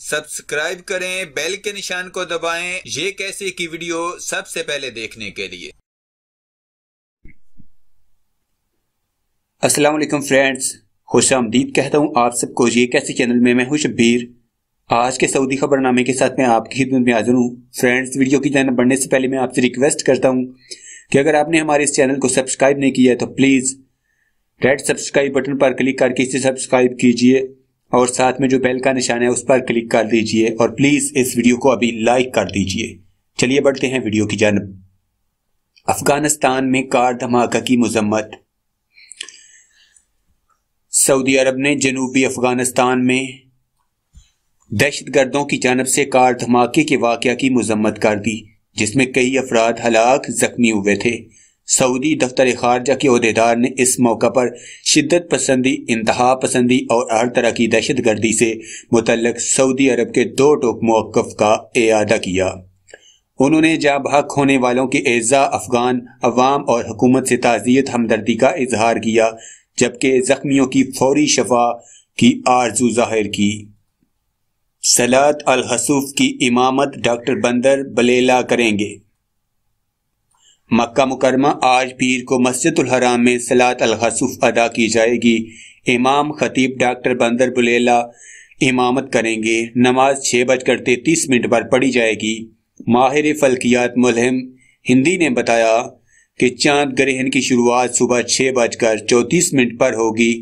Subscribe کریں، بیل کے نشان کو دبائیں یہ کیسے کی ویڈیو سب سے پہلے دیکھنے کے لیے۔ السلام علیکم فرینڈز، خوش آمدید کہتا ہوں آپ سب کو یہ کیسے چینل میں ہوں شبیر۔ آج کے سعودی خبر نامے کے ساتھ میں آپ کی خدمت میں حاضر ہوں۔ فرینڈز، ویڈیو کی جانب بڑھنے سے پہلے میں آپ سے ریکویسٹ کرتا ہوں کہ اگر آپ نے ہمارے اس چینل کو سبسکرائب نہیں کیا ہے تو please read subscribe button per click کر کے اسے سبسکرائب کیجئے اور ساتھ میں جو بیل کا نشان ہے اس پر کلک کر دیجئے اور پلیز اس ویڈیو کو ابھی لائک کر دیجئے۔ چلیے بڑھتے ہیں ویڈیو کی جانب۔ افغانستان میں کار دھماکہ کی مذمت۔ سعودی عرب نے جنوبی افغانستان میں دہشت گردوں کی جانب سے کار دھماکے کے واقعہ کی مذمت کر دی، جس میں کئی افراد ہلاک زخمی ہوئے تھے۔ سعودی دفتر خارجہ کے عہدیدار نے اس موقع پر شدت پسندی، انتہا پسندی اور ہر طرح کی دہشت گردی سے متعلق سعودی عرب کے 2 ٹوک موقف کا اعادہ کیا۔ انہوں نے جاں بحق ہونے والوں کے اعزاء، افغان عوام اور حکومت سے تعزیت ہمدردی کا اظہار کیا، جبکہ زخمیوں کی فوری شفا کی آرزو ظاہر کی۔ صلاۃ الخسوف کی امامت ڈاکٹر بندر بلیلہ کریں گے۔ مکہ مکرمہ آج پیر کو مسجد الحرام میں صلاۃ الخسوف ادا کی جائے گی۔ امام خطیب ڈاکٹر بندر بلیلہ امامت کریں گے۔ نماز 6:33 پر پڑھی جائے گی۔ ماہر فلکیات ملہم ہندی نے بتایا کہ چاند گرہن کی شروعات صبح 6:34 پر ہوگی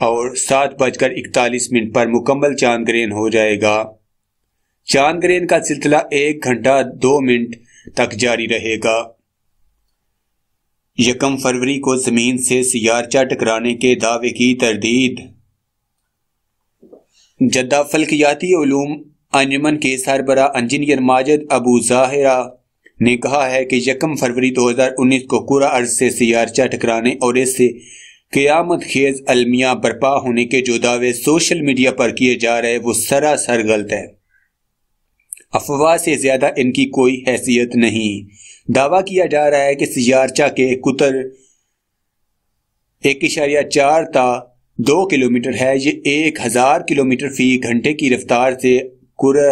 اور 7:41 پر مکمل چاند گرہن ہو جائے گا۔ چاند گرہن کا سلسلہ 1 گھنٹہ 2 منٹ تک جاری رہے گا۔ 1 فروری کو زمین سے سیارچہ ٹکرانے کے دعوے کی تردید۔ جدہ فلکیاتی علوم انجمن کے سربراہ انجینئر ماجد ابو ظاہرہ نے کہا ہے کہ 1 فروری 2019 کو کرہ ارض سے سیارچہ ٹکرانے اور اس سے قیامت خیز المیہ برپا ہونے کے جو دعوے سوشل میڈیا پر کیے جا رہے وہ سراسر غلط ہے۔ افواہ سے زیادہ ان کی کوئی حیثیت نہیں۔ دعویٰ کیا جا رہا ہے کہ سیارچہ کے قطر 1.4 تا 2 کلومیٹر ہے۔ یہ 1000 کلومیٹر فی گھنٹے کی رفتار سے کرہ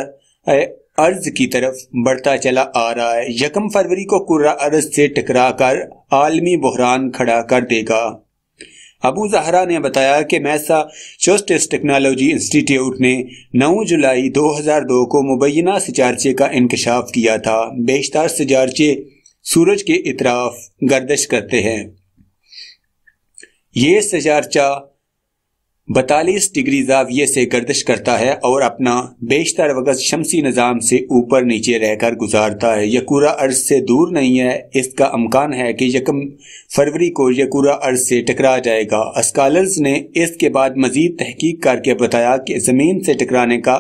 ارض کی طرف بڑھتا چلا آ رہا ہے۔ 1 فروری کو کرہ ارض سے ٹکرا کر عالمی بحران کھڑا کر دے گا۔ ابو زہرا نے بتایا کہ میساچوسٹس ٹیکنالوجی انسٹی ٹیوٹ نے 9 جولائی 2002 کو مبینہ سیارچے کا انکشاف کیا تھا۔ بیشتر سیارچے سورج کے اطراف گردش کرتے ہیں۔ یہ سیارچہ 42 ڈگری زاویے سے گردش کرتا ہے اور اپنا بیشتر وقت شمسی نظام سے اوپر نیچے رہ کر گزارتا ہے۔ یہ کرہ ارض سے دور نہیں ہے۔ اس کا امکان ہے کہ 1 فروری کو یہ کرہ ارض سے ٹکرا جائے گا۔ اسکالرز نے اس کے بعد مزید تحقیق کر کے بتایا کہ زمین سے ٹکرانے کا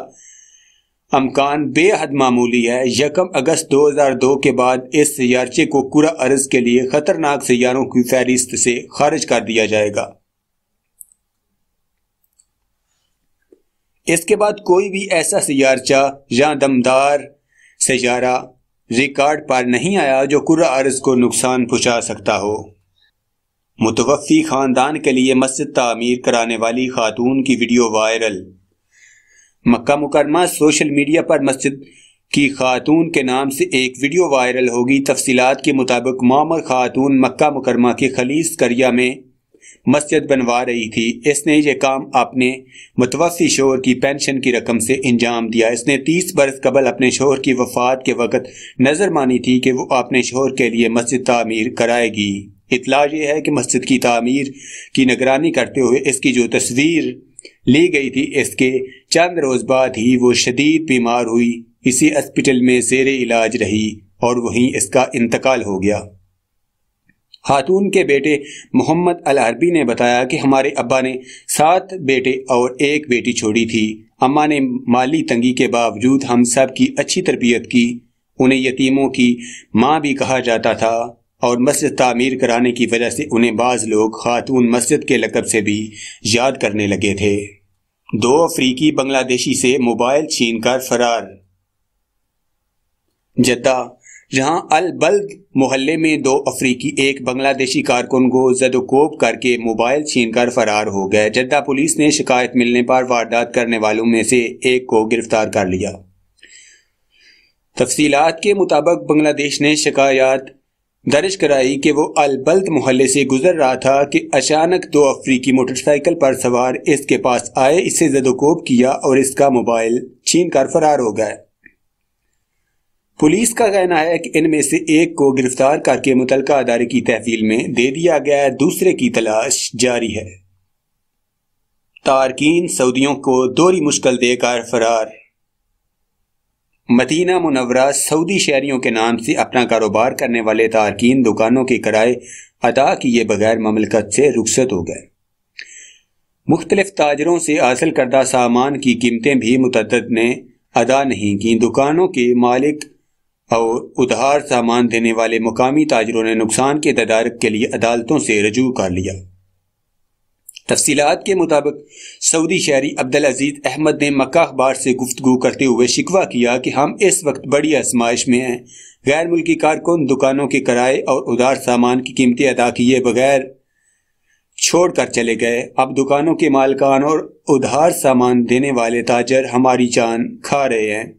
امکان بے حد معمولی ہے۔ 1 اگست 2002 کے بعد اس سیارچے کو کرہ ارض کے لیے خطرناک سیاروں کی فہرست سے خارج کر دیا جائے گا۔ اس کے بعد کوئی بھی ایسا سیارچہ یا دمدار سیارہ ریکارڈ پر نہیں آیا جو کرہ ارض کو نقصان پہنچا سکتا ہو۔ متوفی خاندان کے لیے مسجد تعمیر کرانے والی خاتون کی ویڈیو وائرل۔ مکہ مکرمہ سوشل میڈیا پر مسجد کی خاتون کے نام سے ایک ویڈیو وائرل ہوگی۔ تفصیلات کے مطابق معمر خاتون مکہ مکرمہ کے خلیص قریہ میں مسجد بنوا رہی تھی۔ اس نے یہ کام اپنے متوفی شوہر کی پینشن کی رقم سے انجام دیا۔ اس نے 30 برس قبل اپنے شوہر کی وفات کے وقت نظر مانی تھی کہ وہ اپنے شوہر کے لیے مسجد تعمیر کرائے گی۔ اطلاع یہ ہے کہ مسجد کی تعمیر کی نگرانی کرتے ہوئے اس کی جو تصویر لی گئی تھی، اس کے چند روز بعد ہی وہ شدید بیمار ہوئی، اسی ہسپتال میں زیر علاج رہی اور وہیں اس کا انتقال ہو گیا۔ خاتون کے بیٹے محمد العربی نے بتایا کہ ہمارے ابا نے 7 بیٹے اور 1 بیٹی چھوڑی تھی۔ اماں نے مالی تنگی کے باوجود ہم سب کی اچھی تربیت کی۔ انہیں یتیموں کی ماں بھی کہا جاتا تھا اور مسجد تعمیر کرانے کی وجہ سے انہیں بعض لوگ خاتون مسجد کے لقب سے بھی یاد کرنے لگے تھے۔ 2 افریقی بنگلہ دیشی سے موبائل چھین کر فرار۔ جدہ جہاں البلد محلے میں 2 افریقی ایک بنگلہ دیشی کارکن کو زد و کوب کر کے موبائل چھین کر فرار ہو گئے۔ جدہ پولیس نے شکایت ملنے پر واردات کرنے والوں میں سے ایک کو گرفتار کر لیا۔ تفصیلات کے مطابق بنگلہ دیش نے شکایات درج کرائی کہ وہ البلد محلے سے گزر رہا تھا کہ اچانک 2 افریقی موٹر سائیکل پر سوار اس کے پاس آئے، اس سے زد و کوب کیا اور اس کا موبائل چھین کر فرار ہو گئے۔ پولیس کا کہنا ہے کہ ان میں سے ایک کو گرفتار کر کے متعلقہ ادارے کی تحویل میں دے دیا گیا ہے، دوسرے کی تلاش جاری ہے۔ تارکین سعودیوں کو دوہری مشکل دے کر فرار۔ مدینہ منورہ سعودی شہریوں کے نام سے اپنا کاروبار کرنے والے تارکین دکانوں کے کرائے ادا کیے بغیر مملکت سے رخصت ہو گئے۔ مختلف تاجروں سے حاصل کردہ سامان کی قیمتیں بھی متعدد نے ادا نہیں کی۔ دکانوں کے مالک اور ادھار سامان دینے والے مقامی تاجروں نے نقصان کے تدارک کے لیے عدالتوں سے رجوع کر لیا۔ تفصیلات کے مطابق سعودی شہری عبدالعزیز احمد نے مکہ اخبار سے گفتگو کرتے ہوئے شکوہ کیا کہ ہم اس وقت بڑی آزمائش میں ہیں۔ غیر ملکی کارکن دکانوں کے کرائے اور ادھار سامان کی قیمتیں ادا کیے بغیر چھوڑ کر چلے گئے۔ اب دکانوں کے مالکان اور ادھار سامان دینے والے تاجر ہماری جان کھا رہے ہیں۔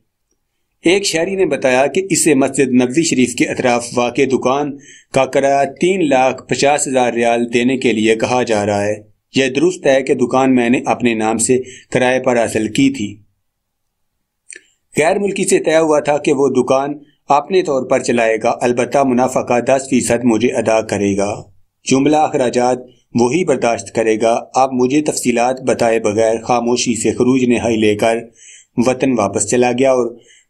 ایک شہری نے بتایا کہ اسے مسجد نبوی شریف کے اطراف واقع دکان کا کرایہ 3,50,000 ریال دینے کے لیے کہا جا رہا ہے۔ یہ درست ہے کہ دکان میں نے اپنے نام سے کرائے پر حاصل کی تھی۔ غیر ملکی سے طے ہوا تھا کہ وہ دکان اپنے طور پر چلائے گا، البتہ منافع کا 10% مجھے ادا کرے گا، جملہ اخراجات وہی برداشت کرے گا۔ اب مجھے تفصیلات بتائے بغیر خاموشی سے خروج نہائی لے کر وطن واپس چلا گیا اور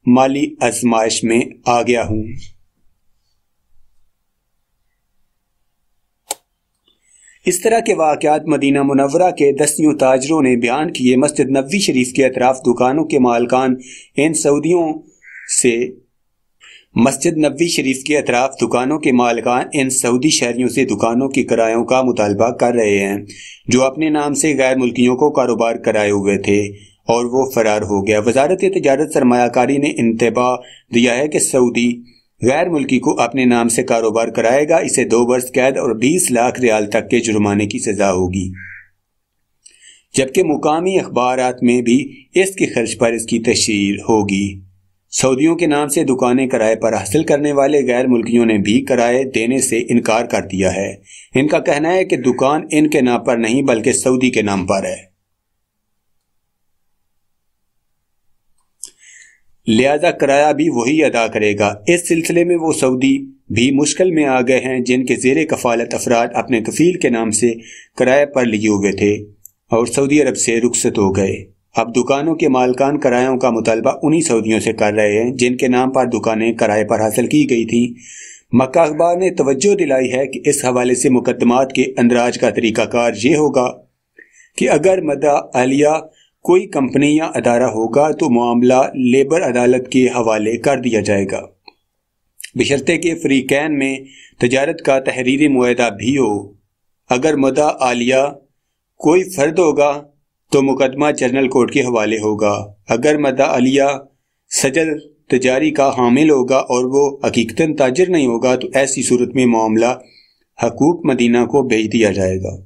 مالی آزمائش میں آ گیا ہوں۔ اس طرح کے واقعات مدینہ منورہ کے دستیوں تاجروں نے بیان کیے۔ مسجد نبوی شریف کے اطراف دکانوں کے مالکان ان سعودیوں سے سعودی شہریوں سے دکانوں کے کرایوں کا مطالبہ کر رہے ہیں جو اپنے نام سے غیر ملکیوں کو کاروبار کرائے ہوئے تھے اور وہ فرار ہو گیا۔ وزارت تجارت سرمایہ کاری نے انتباہ دیا ہے کہ سعودی غیر ملکی کو اپنے نام سے کاروبار کرائے گا، اسے 2 برس قید اور 20 لاکھ ریال تک کے جرمانے کی سزا ہوگی، جبکہ مقامی اخبارات میں بھی اس کے خرچ پر اس کی تشہیر ہوگی۔ سعودیوں کے نام سے دکانیں کرائے پر حاصل کرنے والے غیر ملکیوں نے بھی کرائے دینے سے انکار کر دیا ہے۔ ان کا کہنا ہے کہ دکان ان کے نام پر نہیں بلکہ سعودی کے نام پر ہے، لہذا کرایہ بھی وہی ادا کرے گا۔ اس سلسلے میں وہ سعودی بھی مشکل میں آ گئے ہیں جن کے زیر کفالت افراد اپنے کفیل کے نام سے کرایہ پر لیے ہوئے تھے اور سعودی عرب سے رخصت ہو گئے۔ اب دکانوں کے مالکان کرایوں کا مطالبہ انہی سعودیوں سے کر رہے ہیں جن کے نام پر دکانیں کرائے پر حاصل کی گئی تھیں۔ مکہ اخبار نے توجہ دلائی ہے کہ اس حوالے سے مقدمات کے اندراج کا طریقہ کار یہ ہوگا کہ اگر مدعا عالیہ کوئی کمپنی یا ادارہ ہوگا تو معاملہ لیبر عدالت کے حوالے کر دیا جائے گا، بشرطے کہ فریقین میں تجارت کا تحریری معاہدہ بھی ہو۔ اگر مدعا عالیہ کوئی فرد ہوگا تو مقدمہ جنرل کورٹ کے حوالے ہوگا۔ اگر مدعا عالیہ سجل تجاری کا حامل ہوگا اور وہ حقیقتاً تاجر نہیں ہوگا تو ایسی صورت میں معاملہ حقوق مدینہ کو بھیج دیا جائے گا۔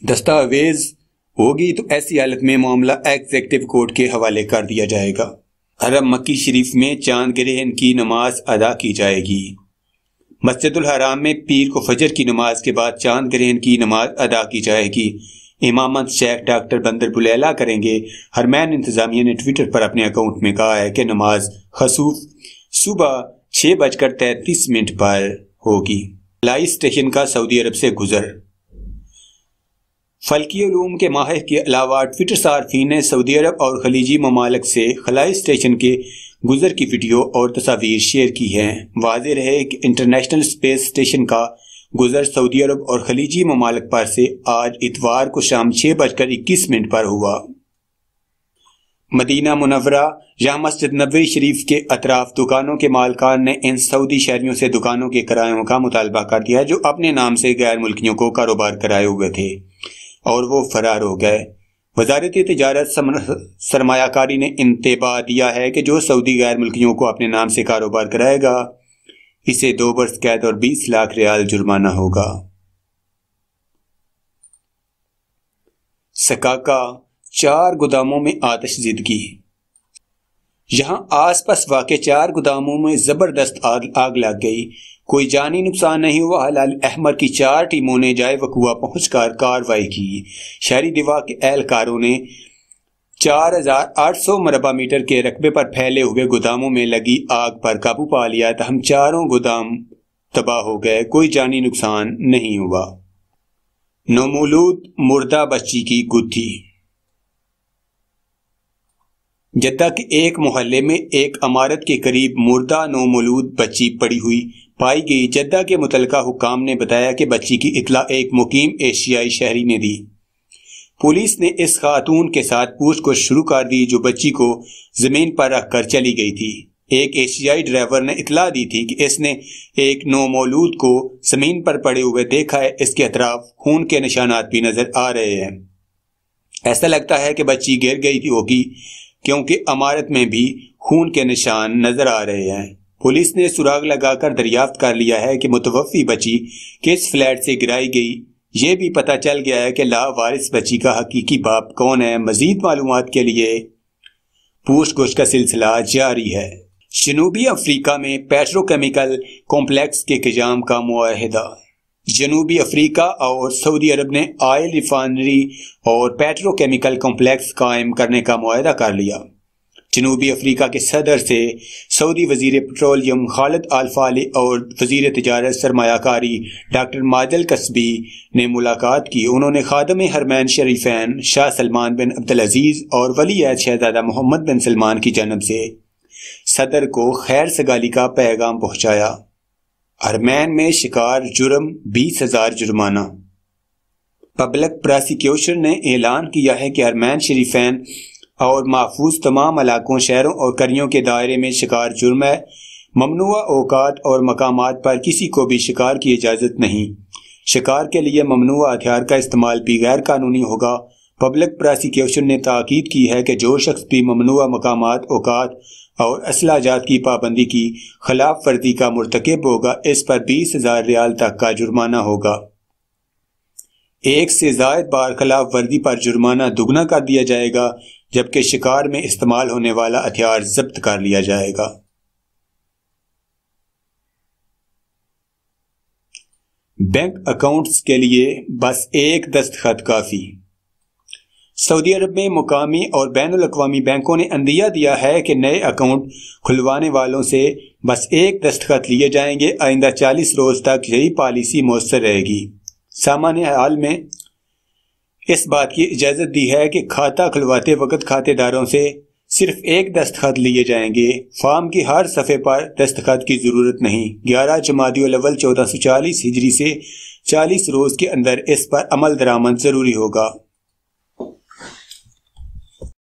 دستاویز ہوگی تو ایسی حالت میں معاملہ ایگزیکٹو کورٹ کے حوالے کر دیا جائے گا۔ حرم مکی شریف میں چاند گرہن کی نماز ادا کی جائے گی۔ مسجد الحرام میں پیر کو فجر کی نماز کے بعد چاند گرہن کی نماز ادا کی جائے گی۔ امامت شیخ ڈاکٹر بندر بلیلہ کریں گے۔ حرمین انتظامیہ نے ٹویٹر پر اپنے اکاؤنٹ میں کہا ہے کہ نماز خسوف صبح 6:33 پر ہوگی۔ خلائی اسٹیشن کا سعودی عرب سے گزر۔ فلکی علوم کے ماہر کے علاوہ ٹویٹر صارفین نے سعودی عرب اور خلیجی ممالک سے خلائی اسٹیشن کے گزر کی ویڈیو اور تصاویر شیئر کی ہیں۔ واضح رہے کہ انٹرنیشنل اسپیس اسٹیشن کا گزر سعودی عرب اور خلیجی ممالک پر سے آج اتوار کو شام 6:21 پر ہوا۔ مدینہ منورہ یا مسجد نبوی شریف کے اطراف دکانوں کے مالکان نے ان سعودی شہریوں سے دکانوں کے کرایوں کا مطالبہ کر دیا جو اپنے نام سے غیر ملکیوں کو کاروبار کرائے ہوئے تھے اور وہ فرار ہو گئے۔ وزارت تجارت سرمایہ کاری نے انتباہ دیا ہے کہ جو سعودی غیر ملکیوں کو اپنے نام سے کاروبار کرائے گا اسے 2 برس قید اور 20 لاکھ ریال جرمانہ ہوگا۔ سکاکا 4 گوداموں میں آتش زدگی۔ یہاں آس پاس واقع 4 گوداموں میں زبردست آگ لگ گئی۔ کوئی جانی نقصان نہیں ہوا۔ ہلال احمر کی 4 ٹیموں نے جائے وقوع پہنچ کر کارروائی کی۔ شہری دفاع کے اہلکاروں نے 4800 مربع میٹر کے رقبے پر پھیلے ہوئے گوداموں میں لگی آگ پر قابو پا لیا تاہم 4 گودام تباہ ہو گئے، کوئی جانی نقصان نہیں ہوا۔ نومولود مردہ بچی کی گتھی۔ جدہ کے ایک محلے میں ایک عمارت کے قریب مردہ نومولود بچی پڑی ہوئی پائی گئی۔ جدہ کے متعلقہ حکام نے بتایا کہ بچی کی اطلاع ایک مقیم ایشیائی شہری نے دی۔ پولیس نے اس خاتون کے ساتھ پوچھ گچھ شروع کر دی جو بچی کو زمین پر رکھ کر چلی گئی تھی۔ ایک ایشیائی ڈرائیور نے اطلاع دی تھی کہ اس نے ایک نومولود کو زمین پر پڑے ہوئے دیکھا ہے، اس کے اطراف خون کے نشانات بھی نظر آ رہے ہیں۔ ایسا لگتا ہے کہ بچی گر گئی تھی ہوگی کیونکہ عمارت میں بھی خون کے نشان نظر آ رہے ہیں۔ پولیس نے سراغ لگا کر دریافت کر لیا ہے کہ متوفی بچی کس فلیٹ سے گرائی گئی۔ یہ بھی پتہ چل گیا ہے کہ لاوارث بچی کا حقیقی باپ کون ہے۔ مزید معلومات کے لیے پوچھ گچھ کا سلسلہ جاری ہے۔ جنوبی افریقہ میں پیٹرو کیمیکل کمپلیکس کے قیام کا معاہدہ۔ جنوبی افریقہ اور سعودی عرب نے آئل ریفائنری اور پیٹرو کیمیکل کمپلیکس قائم کرنے کا معاہدہ کر لیا۔ جنوبی افریقہ کے صدر سے سعودی وزیر پیٹرولیم خالد الفالح اور وزیر تجارت سرمایہ کاری ڈاکٹر ماجد کسبی نے ملاقات کی۔ انہوں نے خادم حرمین شریفین شاہ سلمان بن عبدالعزیز اور ولی عہد شہزادہ محمد بن سلمان کی جانب سے صدر کو خیر سگالی کا پیغام پہنچایا۔ حرمین میں شکار جرم 20,000 جرمانہ۔ پبلک پراسیکیوشن نے اعلان کیا ہے کہ حرمین شریفین اور محفوظ تمام علاقوں، شہروں اور قریوں کے دائرے میں شکار جرم ہے۔ ممنوعہ اوقات اور مقامات پر کسی کو بھی شکار کی اجازت نہیں۔ شکار کے لیے ممنوعہ ہتھیار کا استعمال بھی غیر قانونی ہوگا۔ پبلک پراسیکیوشن نے تاکید کی ہے کہ جو شخص بھی ممنوعہ مقامات، اوقات اور اسلحہ جات کی پابندی کی خلاف ورزی کا مرتکب ہوگا اس پر 20,000 ریال تک کا جرمانہ ہوگا۔ ایک سے زائد بار خلاف ورزی پر جرمانہ دگنا کر دیا جائے گا جبکہ شکار میں استعمال ہونے والا ہتھیار ضبط کر لیا جائے گا۔ بینک اکاؤنٹس کے لیے بس ایک دستخط کافی۔ سعودی عرب میں مقامی اور بین الاقوامی بینکوں نے عندیہ دیا ہے کہ نئے اکاؤنٹ کھلوانے والوں سے بس ایک دستخط لیے جائیں گے۔ آئندہ 40 روز تک یہی پالیسی مؤثر رہے گی۔ سامان حال میں اس بات کی اجازت دی ہے کہ کھاتہ کھلواتے وقت کھاتے داروں سے صرف ایک دستخط لیے جائیں گے۔ فارم کی ہر صفحے پر دستخط کی ضرورت نہیں۔ 11 جمادی الاول 1440 ہجری سے 40 روز کے اندر اس پر عمل درآمد ضروری ہوگا۔